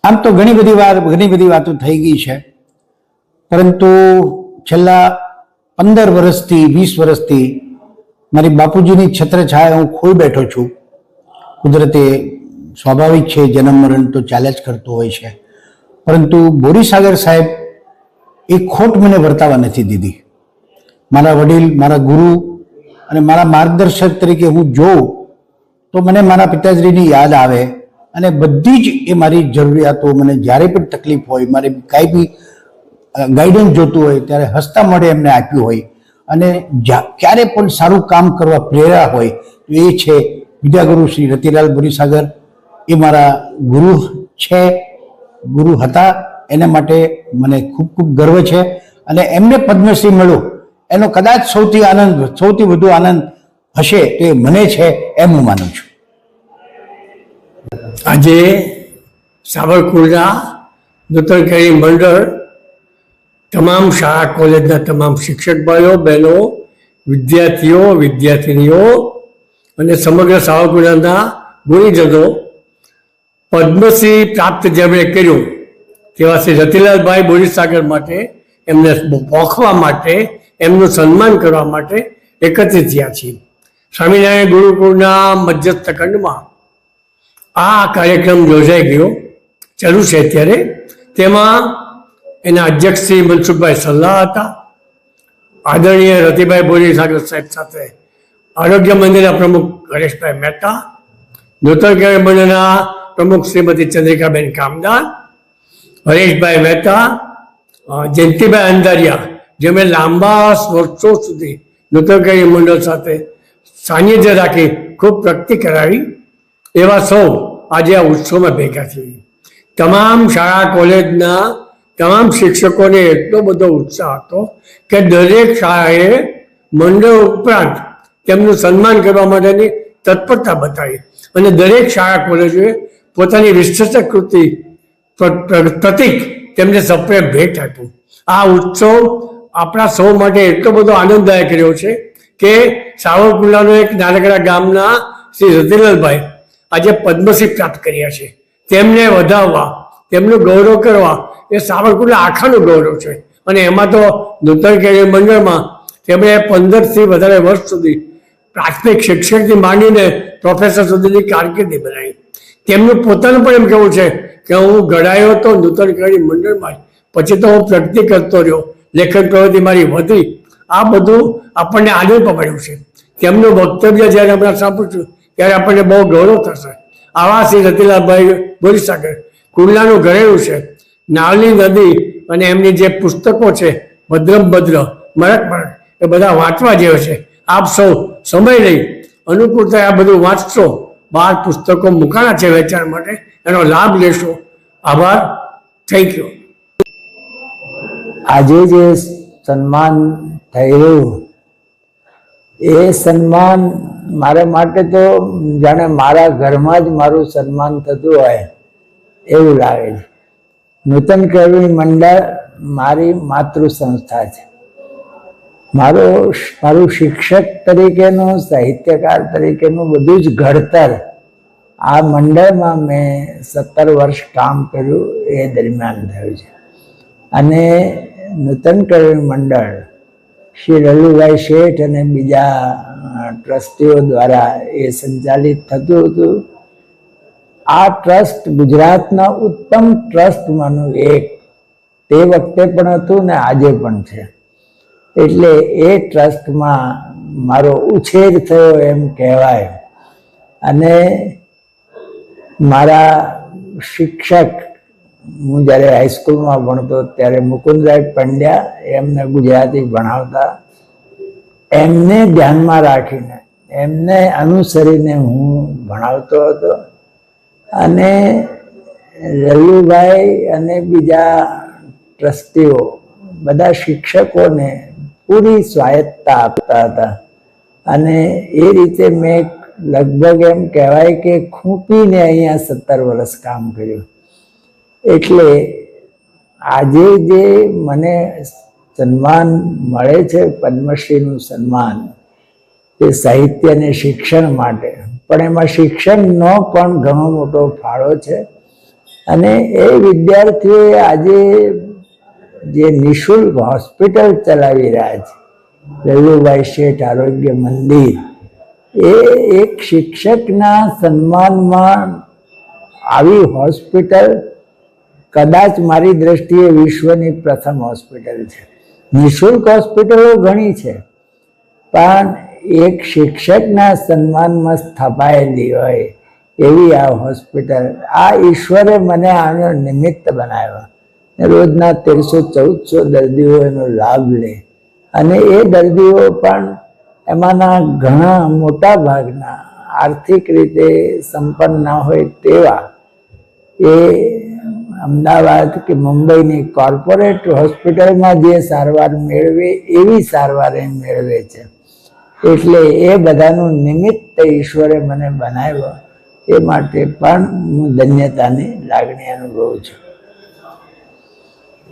આમ તો ઘણી બધી વાતો થઈ ગઈ છે, પરંતુ છેલ્લા 15 વર્ષથી 20 વર્ષથી મારી બાપુજીની છત્રછાયા હું ખોઈ બેઠો છું. કુદરતે સ્વાભાવિક છે, જન્મ મરણ તો ચાલ્યા જ કરતો હોય છે, પરંતુ બોરીસાગર સાહેબ એ ખોટ મને વર્તાવા નથી દીધી. મારા વડીલ, મારા ગુરુ અને મારા માર્ગદર્શક તરીકે હું જોઉં તો મને મારા પિતાશ્રીની યાદ આવે અને બધી જ એ મારી જરૂરિયાતો, મને જ્યારે પણ તકલીફ હોય, મારે કાંઈ બી ગાઈડન્સ જોતું હોય ત્યારે હસતા મોઢે એમને આપ્યું હોય અને ક્યારે પણ સારું કામ કરવા પ્રેર્યા હોય તો એ છે વિદ્યાગુરુ શ્રી રતિલાલ બોરીસાગર. એ મારા ગુરુ છે, ગુરુ હતા. એના માટે મને ખૂબ ખૂબ ગર્વ છે અને એમને પદ્મશ્રી મળ્યો એનો કદાચ સૌથી વધુ આનંદ હશે તો એ મને છે એમ હું માનું છું. આજે સાવરકુંડલા નૂતન કેળવણી મંડળ તમામ શાળા કોલેજના તમામ શિક્ષક ભાઈઓ બહેનો, વિદ્યાર્થીઓ વિદ્યાર્થિનીઓ અને સમગ્ર સાવરકુંડલાના ગુણીજનો પદ્મશ્રી પ્રાપ્ત જેમણે કર્યું તેવા શ્રી રતિલાલભાઈ બોરીસાગર માટે, એમને પોખવા માટે, એમનું સન્માન કરવા માટે એકત્રિત થયા છીએ. સ્વામિનારાયણ ગુરુકુળના મધ્યસ્થ ખંડમાં આ કાર્યક્રમ યોજાઈ ગયો, ચાલુ છે અત્યારે. તેમાં એના અધ્યક્ષ શ્રી મનસુખભાઈ સલ્લા હતા. આદરણીય રતિભાઈ બોરીસાગર સાહેબ સાથે આરોગ્ય મંદિરના પ્રમુખ ગણેશભાઈ મહેતા, નૂતન કેળવણી મંડળના પ્રમુખ શ્રીમતી ચંદ્રિકાબેન કામદાર, હરેશભાઈ મહેતા, જયંતિભાઈ અંધારિયા, જેમણે લાંબા વર્ષો સુધી નૂતન કેળવણી મંડળ સાથે સાનિધ્ય રાખી ખૂબ પ્રગતિ કરાવી, એવા સૌ આજે આ ઉત્સવમાં ભેગા થઈ. તમામ શાળા કોલેજના તમામ શિક્ષકોને એટલો બધો ઉત્સાહ હતો કે દરેક શાળાએ મંડળ ઉપરાંત તેમનું સન્માન કરવા માટેની તત્પરતા બતાવી અને દરેક શાળા કોલેજોએ પોતાની વિશિષ્ટ કૃતિ પ્રતિક તેમને સપ્રે ભેટ આપ્યું. આ ઉત્સવ આપણા સૌ માટે એટલો બધો આનંદદાયક રહ્યો છે કે સાવરકુંડલાનો એક નાનકડા ગામના શ્રી રતિલાલભાઈ આજે પદ્મશ્રી પ્રાપ્ત કર્યા છે. તેમને વધાવવા, તેમનું ગૌરવ કરવા એ સાવરકુંડલા આખાનું ગૌરવ છે. અને એમાં તો નૂતન કેળવણી મંડળમાં તેમણે 15થી વધારે વર્ષ સુધી પ્રાથમિક શિક્ષકથી માંડીને પ્રોફેસર સુધીની કારકિર્દી બનાવી. તેમનું પોતાનું પણ એમ કહેવું છે કે હું ઘડાયો હતો નૂતન કેળવણી મંડળમાં, પછી તો હું પ્રગતિ કરતો રહ્યો, લેખન પ્રવૃત્તિ મારી વધી. આ બધું આપણને આનંદ પડ્યું છે. તેમનું વક્તવ્ય જ્યારે હમણાં સાંભળશું ત્યારે આપણને બહુ ગૌરવ થશે. આવા શ્રી રતિલાલભાઈ બોરીસાગર કુંડલાનું ઘરેણું છે. નાવલી નદી અને એમની જે પુસ્તકો છે ભદ્રમ ભદ્ર, મરક મરક, એ બધા વાંચવા જેવા છે. આપ સૌ સમય લઈ અનુકૂળતા આ બધું વાંચશો. 12 પુસ્તકો મૂકાણા છે વેચાણ માટે, એનો લાભ લેશો. આભાર. Thank you. આજે જે સન્માન થયું એ સન્માન મારા માટે તો જાણે મારા ઘરમાં જ મારું સન્માન થતું હોય એવું લાગે છે. નૂતન કેળવણી મંડળ મારી માતૃ સંસ્થા છે. મારું શિક્ષક તરીકેનું, સાહિત્યકાર તરીકેનું બધું જ ઘડતર આ મંડળમાં મેં 17 વર્ષ કામ કર્યું એ દરમિયાન થયું છે. અને નૂતન કેળવણી મંડળ શ્રી રલુભાઈ શેઠ અને બીજા ટ્રસ્ટીઓ દ્વારા એ સંચાલિત થતું હતું. આ ટ્રસ્ટ ગુજરાતના ઉત્તમ ટ્રસ્ટમાંનું એક તે વખતે પણ હતું ને આજે પણ છે. એટલે એ ટ્રસ્ટમાં મારો ઉછેર થયો એમ કહેવાય. અને મારા શિક્ષક, હું જ્યારે હાઈસ્કૂલમાં ભણતો ત્યારે મુકુંદરાય પંડ્યા એમને ગુજરાતી ભણાવતા, એમને ધ્યાનમાં રાખીને, એમને અનુસરીને હું ભણાવતો હતો. અને રલુભાઈ અને બીજા ટ્રસ્ટીઓ બધા શિક્ષકોને પૂરી સ્વાયત્તા આપતા હતા. અને એ રીતે મેં લગભગ એમ કહેવાય કે ખૂંપીને અહીંયા 17 વર્ષ કામ કર્યું. એટલે આજે જે મને સન્માન મળે છે, પદ્મશ્રીનું સન્માન, એ સાહિત્ય અને શિક્ષણ માટે, પણ એમાં શિક્ષણનો પણ ઘણો મોટો ફાળો છે. અને એ વિદ્યાર્થીઓએ આજે જે નિઃશુલ્ક હોસ્પિટલ ચલાવી રહ્યા છે, લલ્લુભાઈ શેઠ આરોગ્ય મંદિર, એ એક શિક્ષકના સન્માનમાં આવી હોસ્પિટલ કદાચ મારી દ્રષ્ટિએ વિશ્વની પ્રથમ હોસ્પિટલ છે. નિઃશુલ્ક હોસ્પિટલો ઘણી છે, પણ એક શિક્ષકના સન્માનમાં સ્થપાયેલી હોય એવી આ હોસ્પિટલ, આ ઈશ્વરે મને આનો નિમિત્ત બનાવ્યો. રોજના 1300-1400 દર્દીઓ એનો લાભ લે, અને એ દર્દીઓ પણ એમાંના ઘણા મોટા ભાગના આર્થિક રીતે સંપન્ન ના હોય તેવા એ અમદાવાદ કે મુંબઈની કોર્પોરેટ હોસ્પિટલમાં જે સારવાર મેળવે એવી સારવાર એ મેળવે છે. એટલે એ બધાનું નિમિત્ત ઈશ્વરે મને બનાવ્યો, એ માટે પણ હું ધન્યતાની લાગણી અનુભવું છું.